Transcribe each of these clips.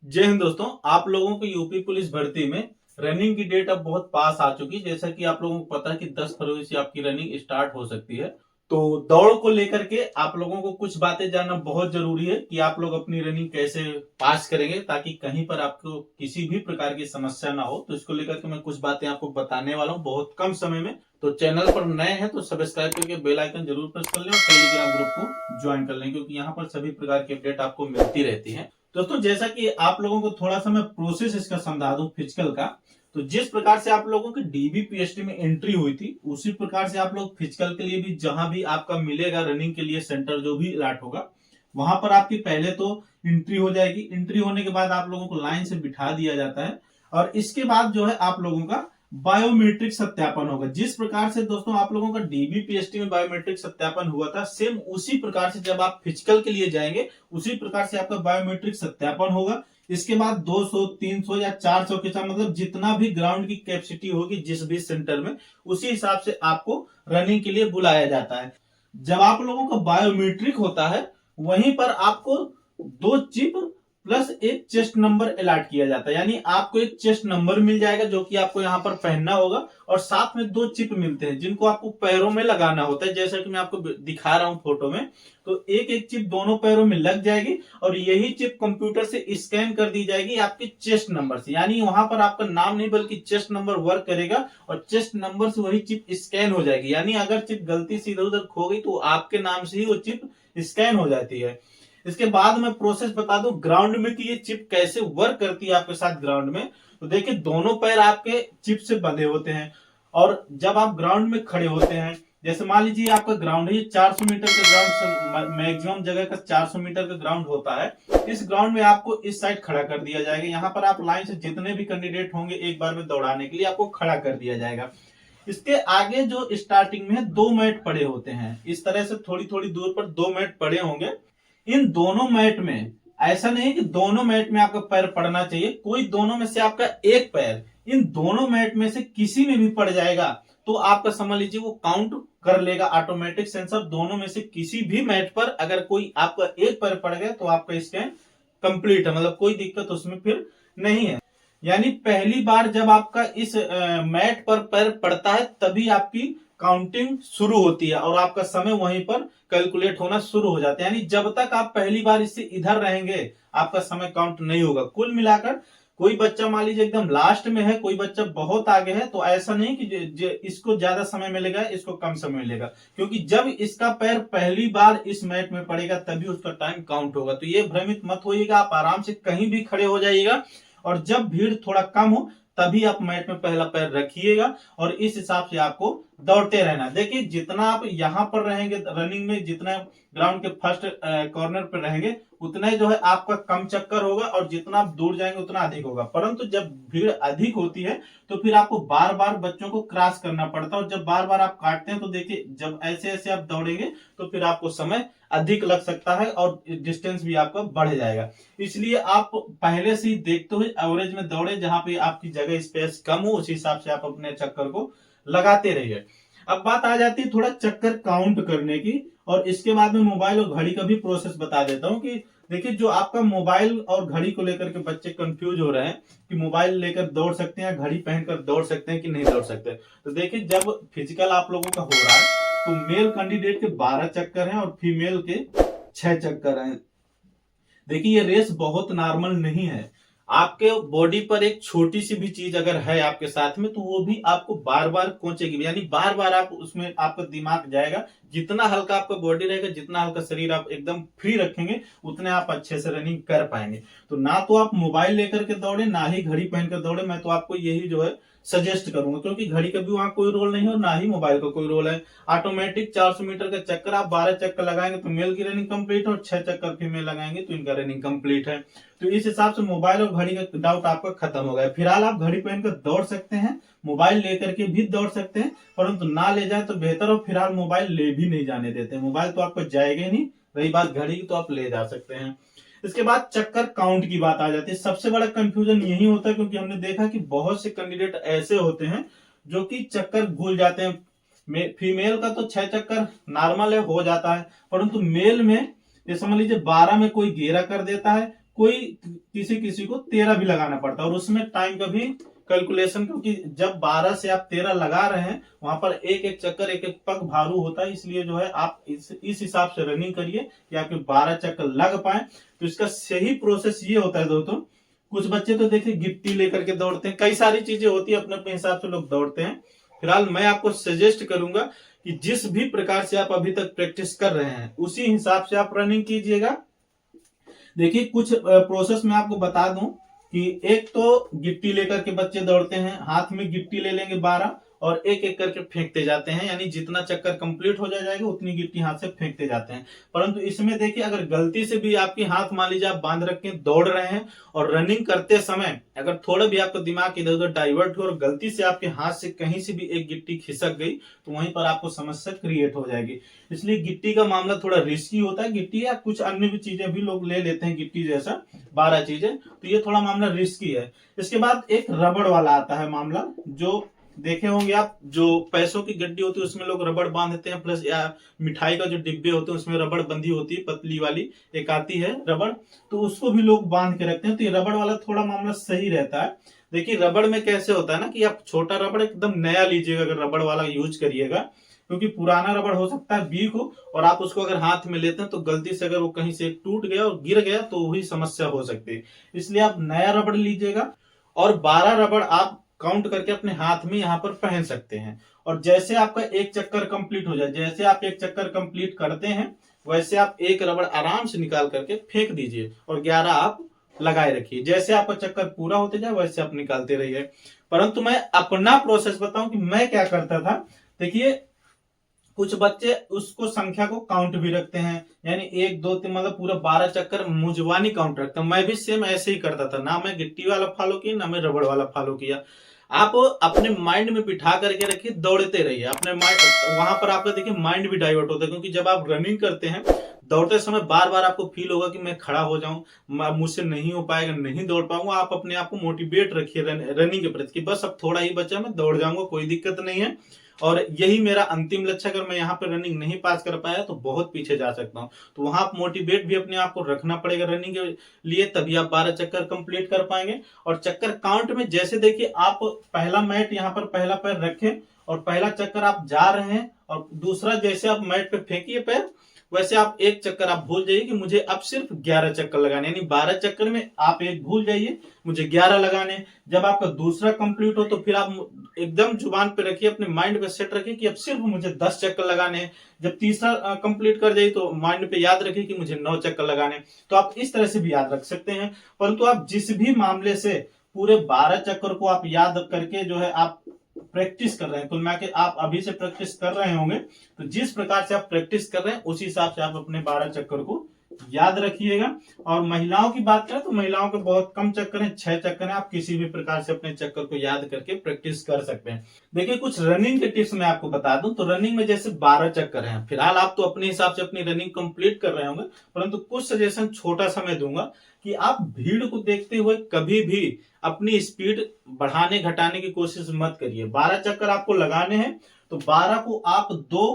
जय हिंद दोस्तों। आप लोगों को यूपी पुलिस भर्ती में रनिंग की डेट अब बहुत पास आ चुकी है। जैसा कि आप लोगों को पता है कि 10 फरवरी से आपकी रनिंग स्टार्ट हो सकती है। तो दौड़ को लेकर के आप लोगों को कुछ बातें जानना बहुत जरूरी है कि आप लोग अपनी रनिंग कैसे पास करेंगे, ताकि कहीं पर आपको किसी भी प्रकार की समस्या ना हो। तो इसको लेकर के मैं कुछ बातें आपको बताने वाला हूँ बहुत कम समय में। तो चैनल पर नए हैं तो सब्सक्राइब करके बेल आइकन जरूर प्रेस कर लें और टेलीग्राम ग्रुप को ज्वाइन कर लें, क्योंकि यहाँ पर सभी प्रकार की अपडेट आपको मिलती रहती है। दोस्तों, जैसा कि आप लोगों को थोड़ा सा मैं प्रोसेस इसका समझा दूं फिजिकल का। तो जिस प्रकार से आप लोगों की डीबीपीएसटी में एंट्री हुई थी, उसी प्रकार से आप लोग फिजिकल के लिए भी जहां भी आपका मिलेगा रनिंग के लिए सेंटर जो भी अलॉट होगा, वहां पर आपकी पहले तो एंट्री हो जाएगी। एंट्री होने के बाद आप लोगों को लाइन से बिठा दिया जाता है और इसके बाद जो है आप लोगों का बायोमेट्रिक सत्यापन होगा। जिस प्रकार से दोस्तों आप लोगों का डीबीपीएसटी में बायोमेट्रिक सत्यापन हुआ था, सेम उसी प्रकार से जब आप फिजिकल के लिए जाएंगे उसी प्रकार से आपका बायोमेट्रिक सत्यापन होगा। इसके बाद 200, 300 या 400 के साथ, मतलब जितना भी ग्राउंड की कैपेसिटी होगी जिस भी सेंटर में, उसी हिसाब से आपको रनिंग के लिए बुलाया जाता है। जब आप लोगों का बायोमेट्रिक होता है, वहीं पर आपको 2 चिप प्लस एक चेस्ट नंबर अलॉट किया जाता है। यानी आपको एक चेस्ट नंबर मिल जाएगा जो कि आपको यहाँ पर पहनना होगा, और साथ में 2 चिप मिलते हैं जिनको आपको पैरों में लगाना होता है, जैसा कि मैं आपको दिखा रहा हूं फोटो में। तो एक एक चिप दोनों पैरों में लग जाएगी और यही चिप कंप्यूटर से स्कैन कर दी जाएगी आपके चेस्ट नंबर से। यानी वहां पर आपका नाम नहीं बल्कि चेस्ट नंबर वर्क करेगा और चेस्ट नंबर से वही चिप स्कैन हो जाएगी। यानी अगर चिप गलती से इधर उधर खो गई तो आपके नाम से ही वो चिप स्कैन हो जाती है। इसके बाद मैं प्रोसेस बता दूं ग्राउंड में कि ये चिप कैसे वर्क करती है आपके साथ ग्राउंड में। तो देखिए, दोनों पैर आपके चिप से बंधे होते हैं और जब आप ग्राउंड में खड़े होते हैं, जैसे मान लीजिए आपका ग्राउंड है, ये 400 मीटर का ग्राउंड, मैक्सिमम जगह का 400 मीटर का ग्राउंड होता है। इस ग्राउंड में आपको इस साइड खड़ा कर दिया जाएगा। यहाँ पर आप लाइन से जितने भी कैंडिडेट होंगे एक बार में दौड़ाने के लिए आपको खड़ा कर दिया जाएगा। इसके आगे जो स्टार्टिंग में 2 मैट पड़े होते हैं, इस तरह से थोड़ी थोड़ी दूर पर 2 मैट पड़े होंगे। इन दोनों मैट में ऐसा नहीं कि दोनों मैट में आपका पैर पड़ना चाहिए, कोई दोनों में से आपका एक पैर इन दोनों मैट में से किसी में भी पड़ जाएगा तो आपका समझ लीजिए वो काउंट कर लेगा ऑटोमेटिक सेंसर। दोनों में से किसी भी मैट पर अगर कोई आपका एक पैर पड़ गया तो आपका स्कैन कंप्लीट है, मतलब कोई दिक्कत उसमें फिर नहीं है। यानी पहली बार जब आपका इस मैट पर पैर पड़ता है तभी आपकी काउंटिंग शुरू होती है और आपका समय वहीं पर कैलकुलेट होना शुरू हो जाता है। यानी जब तक आप पहली बार इससे इधर रहेंगे आपका समय काउंट नहीं होगा। कुल मिलाकर कोई बच्चा मान लीजिए एकदम लास्ट में है, कोई बच्चा बहुत आगे है, तो ऐसा नहीं कि इसको ज्यादा समय मिलेगा इसको कम समय मिलेगा, क्योंकि जब इसका पैर पहली बार इस मैट में पड़ेगा तभी उसका टाइम काउंट होगा। तो ये भ्रमित मत होइएगा, आप आराम से कहीं भी खड़े हो जाइएगा और जब भीड़ थोड़ा कम हो तभी आप मैट में पहला पैर रखिएगा और इस हिसाब से आपको दौड़ते रहना। देखिए, जितना आप यहाँ पर रहेंगे रनिंग में, जितना ग्राउंड के फर्स्ट कॉर्नर पर रहेंगे, उतना ही जो है आपका कम चक्कर होगा और जितना आप दूर जाएंगे उतना अधिक होगा। परंतु जब भीड़ अधिक होती है तो फिर आपको बार बार बच्चों को क्रॉस करना पड़ता है और जब बार बार आप काटते हैं तो देखिए, जब ऐसे ऐसे आप दौड़ेंगे तो फिर आपको समय अधिक लग सकता है और डिस्टेंस भी आपका बढ़ जाएगा। इसलिए आप पहले से ही देखते हुए एवरेज में दौड़े, जहां पे आपकी जगह स्पेस कम हो उसी हिसाब से आप अपने चक्कर को लगाते रहिए। अब बात आ जाती है थोड़ा चक्कर काउंट करने की, और इसके बाद में मोबाइल और घड़ी का भी प्रोसेस बता देता हूं कि देखिए, जो आपका मोबाइल और घड़ी को लेकर के बच्चे कंफ्यूज हो रहे हैं कि मोबाइल लेकर दौड़ सकते हैं, घड़ी पहनकर दौड़ सकते हैं कि नहीं दौड़ सकते। तो देखिए, जब फिजिकल आप लोगों का हो रहा है तो मेल कैंडिडेट के 12 चक्कर हैं और फीमेल के 6 चक्कर हैं। देखिए, ये रेस बहुत नॉर्मल नहीं है। आपके बॉडी पर एक छोटी सी भी चीज अगर है आपके साथ में तो वो भी आपको बार बार कोचेगी, यानी बार बार आप उसमें आपका दिमाग जाएगा। जितना हल्का आपका बॉडी रहेगा, जितना हल्का शरीर आप एकदम फ्री रखेंगे, उतने आप अच्छे से रनिंग कर पाएंगे। तो ना तो आप मोबाइल लेकर के दौड़े, ना ही घड़ी पहनकर दौड़े। मैं तो आपको यही जो है सजेस्ट करूंगा, क्योंकि घड़ी का भी वहां कोई रोल नहीं है और ना ही मोबाइल का कोई रोल है। ऑटोमेटिक 400 मीटर का चक्कर आप 12 चक्कर लगाएंगे तो मेल की रनिंग कंप्लीट है और 6 चक्कर फीमेल लगाएंगे तो इनका रनिंग कंप्लीट है। तो इस हिसाब से मोबाइल और घड़ी का डाउट आपका खत्म हो गया। फिलहाल आप घड़ी पहनकर दौड़ सकते हैं, मोबाइल लेकर के भी दौड़ सकते हैं, परंतु ना ले जाए तो बेहतर हो। फिलहाल मोबाइल ले भी नहीं जाने देते, मोबाइल तो आपको जाएगा ही नहीं। रही बात घड़ी की, तो आप ले जा सकते हैं। इसके बाद चक्कर काउंट की बात आ जाती है। सबसे बड़ा कंफ्यूजन यही होता है, क्योंकि हमने देखा कि बहुत से कैंडिडेट ऐसे होते हैं जो कि चक्कर भूल जाते हैं। फीमेल का तो 6 चक्कर नॉर्मल है, हो जाता है, परंतु मेल में ये समझ लीजिए 12 में कोई घेरा कर देता है, कोई किसी किसी को 13 भी लगाना पड़ता है, और उसमें टाइम का भी कैलकुलेशन, क्योंकि जब 12 से आप 13 लगा रहे हैं वहां पर एक एक चक्कर एक एक पग भारू होता है, इसलिए जो है आप इस हिसाब से रनिंग करिए कि आपके 12 चक्कर लग पाए। तो इसका सही प्रोसेस ये होता है दोस्तों। कुछ बच्चे तो देखिए गिट्टी लेकर के दौड़ते हैं, कई सारी चीजें होती है, अपने अपने हिसाब से लोग दौड़ते हैं। फिलहाल मैं आपको सजेस्ट करूंगा कि जिस भी प्रकार से आप अभी तक प्रैक्टिस कर रहे हैं उसी हिसाब से आप रनिंग कीजिएगा। देखिए कुछ प्रोसेस मैं आपको बता दूं कि एक तो गिट्टी लेकर के बच्चे दौड़ते हैं, हाथ में गिट्टी ले लेंगे 12 और एक एक करके फेंकते जाते हैं, यानी जितना चक्कर कंप्लीट हो जाएगा उतनी गिट्टी हाथ से फेंकते जाते हैं। परंतु इसमें देखिए अगर गलती से भी आपकी हाथ मान लीजिए आप बांध रख के दौड़ रहे हैं और रनिंग करते समय अगर थोड़ा भी आपका दिमाग इधर उधर डाइवर्ट हो और गलती से आपके हाथ से कहीं से भी एक गिट्टी खिसक गई तो वहीं पर आपको समस्या क्रिएट हो जाएगी। इसलिए गिट्टी का मामला थोड़ा रिस्की होता है। गिट्टी या कुछ अन्य भी चीजें भी लोग ले लेते हैं गिट्टी जैसा 12 चीजें, तो ये थोड़ा मामला रिस्की है। इसके बाद एक रबड़ वाला आता है मामला, जो देखे होंगे आप, जो पैसों की गड्डी होती है उसमें लोग रबड़ बांधते हैं, प्लस या मिठाई का जो डिब्बे होते हैं उसमें रबड़ बंधी होती है, पतली वाली एक आती है रबड़, तो उसको भी लोग बांध के रखते हैं। तो ये रबड़ वाला थोड़ा मामला सही रहता है। देखिए रबड़ में कैसे होता है ना कि आप छोटा रबड़ एकदम नया लीजिएगा अगर रबड़ वाला यूज करिएगा, क्योंकि पुराना रबड़ हो सकता है वीक हो और आप उसको अगर हाथ में लेते हैं तो गलती से अगर वो कहीं से टूट गया और गिर गया तो वही समस्या हो सकती है। इसलिए आप नया रबड़ लीजिएगा और 12 रबड़ आप काउंट करके अपने हाथ में यहाँ पर पहन सकते हैं। और जैसे आपका एक चक्कर कंप्लीट हो जाए, जैसे आप एक चक्कर कंप्लीट करते हैं वैसे आप एक रबड़ आराम से निकाल करके फेंक दीजिए और 11 आप लगाए रखिए। जैसे आपका चक्कर पूरा होते जाए वैसे आप निकालते रहिए। परंतु मैं अपना प्रोसेस बताऊं कि मैं क्या करता था। देखिए कुछ बच्चे उसको संख्या को काउंट भी रखते हैं, यानी 1 2 3 मतलब पूरा 12 चक्कर मुजवानी काउंट रखता हूं। मैं भी सेम ऐसे ही करता था, ना मैं गिट्टी वाला फॉलो किया ना मैं रबड़ वाला फॉलो किया। आप अपने माइंड में बिठा करके रखिए, दौड़ते रहिए अपने माइंड, वहां पर आपका देखिए माइंड भी डाइवर्ट होता है, क्योंकि जब आप रनिंग करते हैं दौड़ते समय बार बार आपको फील होगा कि मैं खड़ा हो जाऊं, मुझसे नहीं हो पाएगा, नहीं दौड़ पाऊंगा। आप अपने आप को मोटिवेट रखिए रनिंग के प्रति कि बस अब थोड़ा ही बचा, मैं दौड़ जाऊंगा, कोई दिक्कत नहीं है। और यही मेरा अंतिम लक्ष्य, अगर मैं यहाँ पे रनिंग नहीं पास कर पाया तो बहुत पीछे जा सकता हूँ। तो वहां आप मोटिवेट भी अपने आप को रखना पड़ेगा रनिंग के लिए, तभी आप 12 चक्कर कंप्लीट कर पाएंगे। और चक्कर काउंट में जैसे देखिए आप पहला मैट यहाँ पर पहला पैर रखें और पहला चक्कर आप जा रहे हैं और दूसरा जैसे आप मैट पे फेंकिए पैर, वैसे आप एक चक्कर आप भूल जाइए कि मुझे अब सिर्फ 11 चक्कर लगाने, यानी 12 चक्कर में आप एक भूल जाइए, मुझे 11 लगाने। जब आपका दूसरा कंप्लीट हो तो फिर आप एकदम जुबान पे रखिए, अपने माइंड पे सेट रखिए कि अब सिर्फ मुझे 10 चक्कर लगाने। जब तीसरा कंप्लीट कर जाइए तो माइंड पे याद रखिए कि मुझे 9 चक्कर लगाने। तो आप इस तरह से भी याद रख सकते हैं। परंतु आप जिस भी मामले से पूरे 12 चक्कर को आप याद करके जो है आप प्रैक्टिस कर रहे हैं, कुल मिला के आप अभी से प्रैक्टिस कर रहे होंगे, तो जिस प्रकार से आप प्रैक्टिस कर रहे हैं उसी हिसाब से आप अपने 12 चक्कर को याद रखिएगा। और महिलाओं की बात करें तो महिलाओं के बहुत कम चक्कर हैं, 6 चक्कर हैं। आप किसी भी प्रकार से अपने चक्कर को याद करके प्रैक्टिस कर सकते हैं। देखिए कुछ रनिंग के टिप्स मैं आपको बता दूं तो रनिंग में जैसे 12 चक्कर हैं, फिलहाल आप तो अपने हिसाब से अपनी रनिंग कंप्लीट कर रहे होंगे, परंतु कुछ सजेशन छोटा सा मैं दूंगा कि आप भीड़ को देखते हुए कभी भी अपनी स्पीड बढ़ाने घटाने की कोशिश मत करिए। 12 चक्कर आपको लगाने हैं तो 12 को आप 2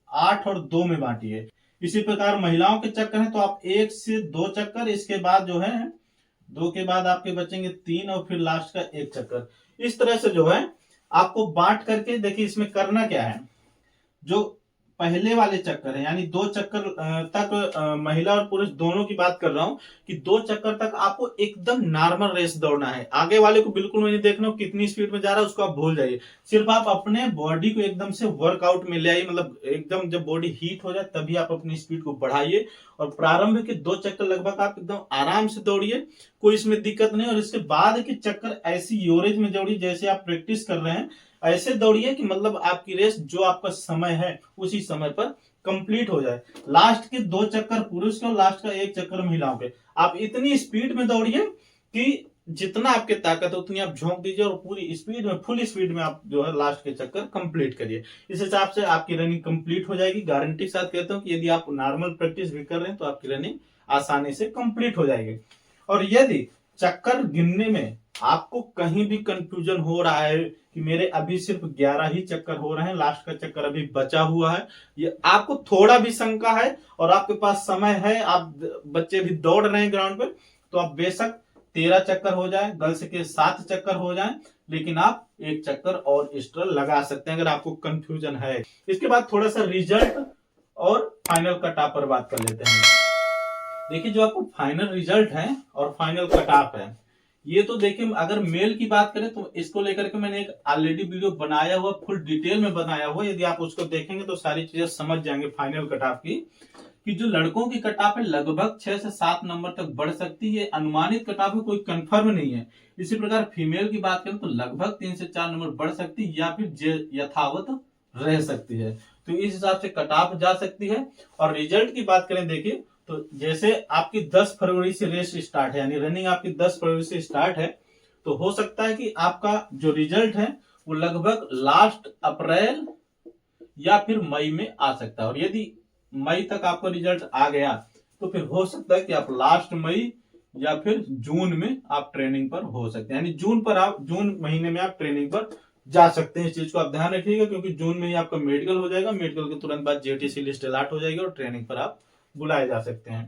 8 और 2 में बांटिए। इसी प्रकार महिलाओं के चक्कर हैं तो आप 1 से 2 चक्कर, इसके बाद जो है 2 के बाद आपके बचेंगे 3 और फिर लास्ट का 1 चक्कर। इस तरह से जो है आपको बांट करके देखिए इसमें करना क्या है। जो पहले वाले चक्कर है यानी 2 चक्कर तक महिला और पुरुष दोनों की बात कर रहा हूं कि 2 चक्कर तक आपको एकदम नॉर्मल रेस दौड़ना है। आगे वाले को बिल्कुल नहीं देखना कितनी स्पीड में जा रहा है, उसको आप भूल जाइए। सिर्फ आप अपने बॉडी को एकदम से वर्कआउट में ले आइए, मतलब एकदम जब बॉडी हीट हो जाए तभी आप अपनी स्पीड को बढ़ाइए। और प्रारंभ के 2 चक्कर लगभग आप एकदम आराम से दौड़िए, कोई इसमें दिक्कत नहीं। और इसके बाद के चक्कर ऐसी योरेज में दौड़िए जैसे आप प्रैक्टिस कर रहे हैं, ऐसे दौड़िए कि मतलब आपकी रेस जो आपका समय है उसी समय पर कंप्लीट हो जाए। लास्ट के 2 चक्कर पुरुष के और लास्ट का 1 चक्कर महिलाओं के, आप इतनी स्पीड में दौड़िए कि जितना आपके ताकत है उतनी आप झोंक दीजिए और पूरी स्पीड में, फुल स्पीड में आप जो है लास्ट के चक्कर कंप्लीट करिए। इस हिसाब से आपकी रनिंग कंप्लीट हो जाएगी। गारंटी के साथ कहता हूं कि यदि आप नॉर्मल प्रैक्टिस भी कर रहे हैं तो आपकी रनिंग आसानी से कंप्लीट हो जाएगी। और यदि चक्कर गिनने में आपको कहीं भी कंफ्यूजन हो रहा है कि मेरे अभी सिर्फ 11 ही चक्कर हो रहे हैं, लास्ट का चक्कर अभी बचा हुआ है, ये आपको थोड़ा भी शंका है और आपके पास समय है, आप बच्चे भी दौड़ रहे हैं ग्राउंड पे, तो आप बेशक 13 चक्कर हो जाए, गर्ल्स के 7 चक्कर हो जाए, लेकिन आप 1 चक्कर और एक्स्ट्रा लगा सकते हैं अगर आपको कंफ्यूजन है। इसके बाद थोड़ा सा रिजल्ट और फाइनल कट ऑफ पर बात कर लेते हैं। देखिए जो आपको फाइनल रिजल्ट है और फाइनल कट ऑफ है, ये तो देखिए अगर मेल की बात करें तो इसको लेकर के मैंने एक ऑलरेडी वीडियो बनाया हुआ, फुल डिटेल में बनाया हुआ, यदि आप उसको देखेंगे तो सारी चीजें समझ जाएंगे फाइनल कट ऑफ की, कि जो लड़कों की कट ऑफ है लगभग 6 से 7 नंबर तक बढ़ सकती है, अनुमानित कट ऑफ है, कोई कंफर्म नहीं है। इसी प्रकार फीमेल की बात करें तो लगभग 3 से 4 नंबर बढ़ सकती है या फिर यथावत रह सकती है, तो इस हिसाब से कट ऑफ जा सकती है। और रिजल्ट की बात करें देखिए तो जैसे आपकी 10 फरवरी से रेस स्टार्ट है, यानी रनिंग आपकी 10 फरवरी से स्टार्ट है, तो हो सकता है कि आपका जो रिजल्ट है वो लगभग लास्ट अप्रैल या फिर मई में आ सकता है। और यदि मई तक आपका रिजल्ट आ गया तो फिर हो सकता है कि आप लास्ट मई या फिर जून में आप ट्रेनिंग पर हो सकते हैं, यानी जून महीने में आप ट्रेनिंग पर जा सकते हैं। इस चीज को आप ध्यान रखिएगा, क्योंकि जून में ही आपका मेडिकल हो जाएगा, मेडिकल के तुरंत बाद जेटीसी लिस्ट अलॉट हो जाएगी और ट्रेनिंग पर आप बुलाए जा सकते हैं।